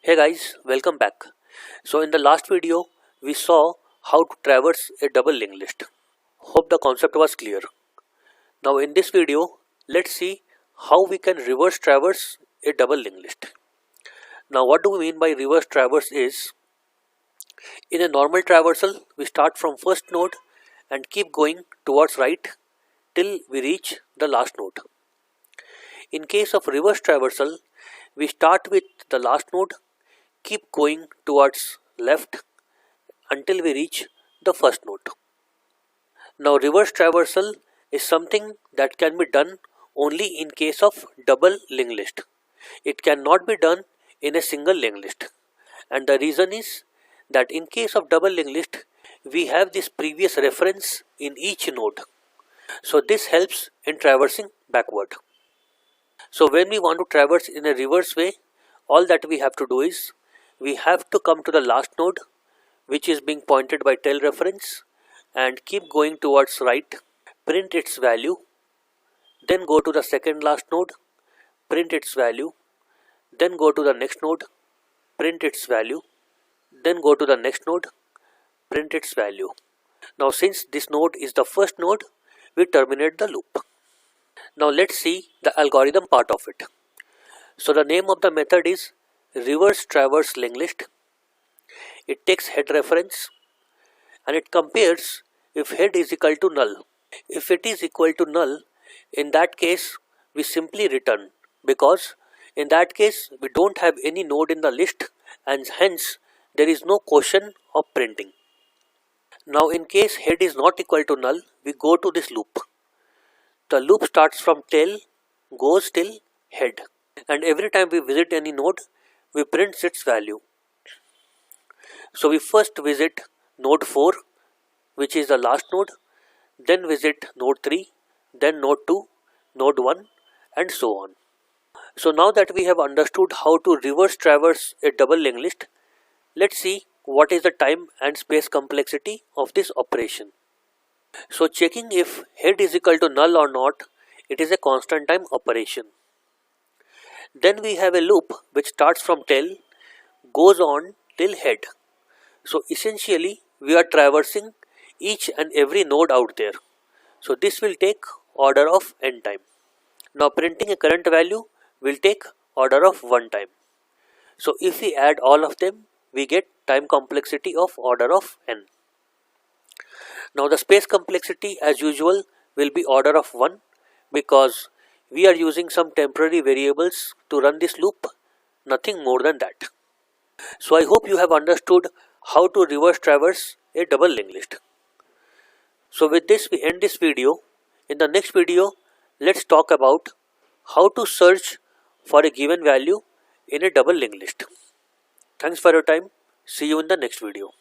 Hey guys, welcome back. So in the last video, we saw how to traverse a double linked list. Hope the concept was clear. Now in this video, let's see how we can reverse traverse a double linked list. Now what do we mean by reverse traverse is, in a normal traversal, we start from first node and keep going towards right till we reach the last node. In case of reverse traversal, we start with the last node, keep going towards left until we reach the first node. Now reverse traversal is something that can be done only in case of double linked list. It cannot be done in a single linked list. And the reason is that in case of double linked list, we have this previous reference in each node. So this helps in traversing backward. So when we want to traverse in a reverse way, all that we have to do is, we have to come to the last node, which is being pointed by tail reference, and keep going towards right, print its value, then go to the second last node, print its value, then go to the next node, print its value, then go to the next node, print its value. Now since this node is the first node, we terminate the loop. Now let's see the algorithm part of it. So the name of the method is reverse traverse linked list. It takes head reference and it compares if head is equal to null. If it is equal to null, in that case we simply return, because in that case we don't have any node in the list and hence there is no question of printing. Now in case head is not equal to null, we go to this loop. The loop starts from tail, goes till head, and every time we visit any node, we print its value. So we first visit node 4, which is the last node, then visit node 3, then node 2, node 1, and so on. So now that we have understood how to reverse traverse a double linked list, let's see what is the time and space complexity of this operation. So checking if head is equal to null or not, it is a constant time operation. Then we have a loop which starts from tail, goes on till head. So essentially we are traversing each and every node out there. So this will take order of n time. Now printing a current value will take order of 1 time. So if we add all of them, we get time complexity of order of n. Now the space complexity as usual will be order of 1, because we are using some temporary variables to run this loop, nothing more than that. So I hope you have understood how to reverse traverse a double linked list. So with this we end this video. In the next video, let's talk about how to search for a given value in a double linked list. Thanks for your time. See you in the next video.